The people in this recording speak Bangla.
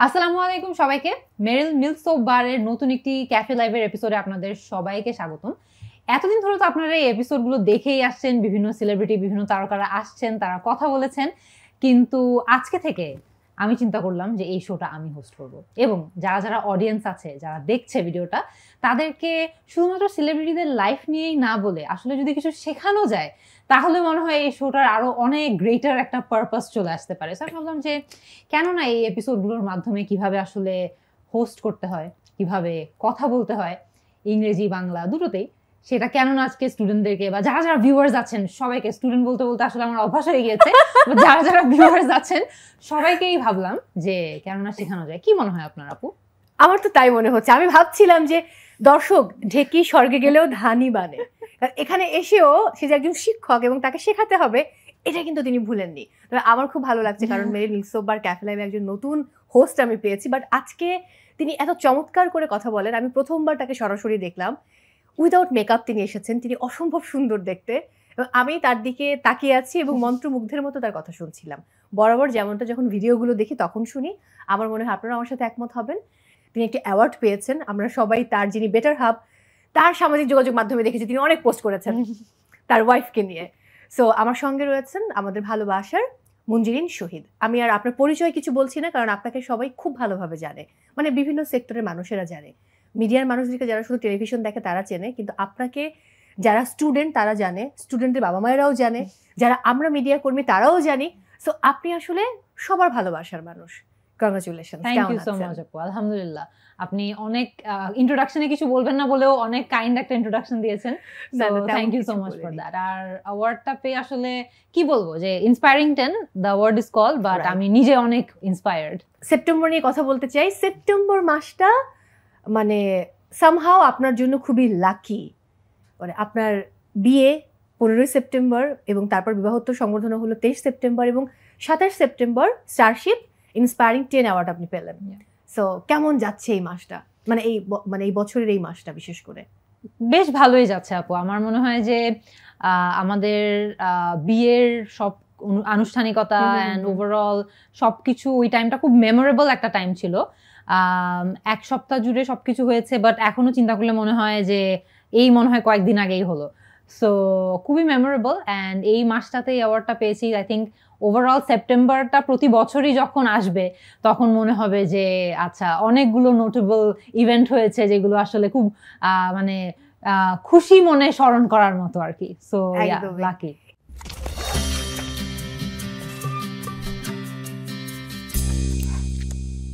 আসসালামু আলাইকুম সবাইকে। মেরিল মিল্ক সোপ বারের নতুন একটি ক্যাফে লাইভের এপিসোডে আপনাদের সবাইকে স্বাগতম। এতদিন ধরে তো আপনারা এই এপিসোডগুলো দেখেই আসছেন, বিভিন্ন সেলিব্রিটি, বিভিন্ন তারকারা আসছেন, তারা কথা বলেছেন, কিন্তু আজকে থেকে আমি চিন্তা করলাম যে এই শোটা আমি হোস্ট করব এবং যারা যারা অডিয়েন্স আছে, যারা দেখছে ভিডিওটা, তাদেরকে শুধুমাত্র সেলিব্রিটিদের লাইফ নিয়েই না বলে আসলে যদি কিছু শেখানো যায় তাহলে মনে হয় এই শোটার আরো অনেক গ্রেটার একটা পারপাস চলে আসতে পারে। স্যার ভাবলাম যে কেন না এই এপিসোডগুলোর মাধ্যমে কিভাবে আসলে হোস্ট করতে হয়, কিভাবে কথা বলতে হয় ইংরেজি বাংলা দুটোতেই, সেটা কেন না আজকে স্টুডেন্টদেরকে বা যারা যারা ভিউয়ার্স আছেন সবাইকে, স্টুডেন্ট বলতে বলতে আসলে আমার অভ্যাস হয়ে গিয়েছে, যারা যারা ভিউয়ার্স আছেন সবাইকেই ভাবলাম যে কেন না শেখানো যায়। কি মনে হয় আপনার আপু? আমার তো তাই মনে হচ্ছে। আমি ভাবছিলাম যে দর্শক ঢেকি স্বর্গে গেলেও ধানই বানে, এখানে এসেও সে যে একজন শিক্ষক এবং তাকে শেখাতে হবে এটা কিন্তু তিনি ভুলেননি। তবে আমার খুব ভালো লাগছে কারণ মেরিল মিল্ক সোপ বার ক্যাফে লাইভে একজন নতুন হোস্ট আমি পেয়েছি। বাট আজকে তিনি এত চমৎকার করে কথা বলেন। আমি প্রথমবার তাকে সরাসরি দেখলাম, উইদাউট মেকআপ তিনি এসেছেন। তিনি অসম্ভব সুন্দর দেখতে এবং আমি তার দিকে তাকিয়ে আছি এবং মন্ত্রমুগ্ধের মতো তার কথা শুনছিলাম। বরাবর যেমনটা যখন ভিডিওগুলো দেখি তখন শুনি, আমার মনে হয় আপনারা আমার সাথে একমত হবেন। তিনি একটি অ্যাওয়ার্ড পেয়েছেন। আমরা সবাই তার যিনি বেটার হাব, তার সামাজিক যোগাযোগ মাধ্যমে দেখেছি তিনি অনেক পোস্ট করেছেন তার ওয়াইফকে নিয়ে। সো আমার সঙ্গে রয়েছেন আমাদের ভালোবাসার মঞ্জিরিন শহীদ। আমি আর আপনার পরিচয় কিছু বলছি না কারণ আপনাকে সবাই খুব ভালোভাবে জানে, মানে বিভিন্ন সেক্টরের মানুষেরা জানে। মিডিয়ার মানুষদেরকে যারা শুধু টেলিভিশন দেখে তারা চেনে, কিন্তু আপনাকে যারা স্টুডেন্ট তারা জানে, স্টুডেন্টের বাবা মায়েরাও জানে, যারা আমরা মিডিয়া কর্মী তারাও জানি। সো আপনি আসলে সবার ভালোবাসার মানুষ। Congratulation. Thank you so much আপু। আলহামদুলিল্লাহ, আপনি অনেক ইন্ট্রোডাকশনে কিছু বলবেন না বলেও অনেক কাইন্ড একটা ইন্ট্রোডাকশন দিয়েছেন। So thank you so much for that. আর অ্যাওয়ার্ডটা পেয়ে আসলে কি বলবো যে inspiring 10 the award is call, but আমি নিজে অনেক ইন্সপায়ার্ড। সেপ্টেম্বর নিয়ে কথা বলতে চাই। সেপ্টেম্বর মাসটা মানে সামহাও আপনার জন্য খুবই লাকি। মানে আপনার বিয়ে 15 সেপ্টেম্বর এবং তারপর বিবাহোত্তর সংবর্ধনা হলো 23 সেপ্টেম্বর এবং 27 সেপ্টেম্বর স্টারশিপ ইন্সপায়ারিং 10 অ্যাওয়ার্ড আপনি পেলেন। সো কেমন যাচ্ছে এই মাসটা, মানে এই বছরের এই মাসটা বিশেষ করে? বেশ ভালোই যাচ্ছে আপু। আমার মনে হয় যে আমাদের বিয়ের সব আনুষ্ঠানিকতা অ্যান্ড ওভারঅল সবকিছু ওই টাইমটা খুব মেমোরেবল একটা টাইম ছিল। এক সপ্তাহ জুড়ে সবকিছু হয়েছে, বাট এখনো চিন্তা করলে মনে হয় যে এই মনে হয় কয়েকদিন আগেই হলো। সো খুবই মেমোরেবল অ্যান্ড এই মাসটাতে এই অ্যাওয়ার্ডটা পেয়েছি। আই থিঙ্ক ওভারঅল সেপ্টেম্বরটা প্রতি বছরই যখন আসবে তখন মনে হবে যে আচ্ছা অনেকগুলো নোটেবল ইভেন্ট হয়েছে যেগুলো আসলে খুব মানে খুশি মনে স্মরণ করার মতো আর কি। So lucky.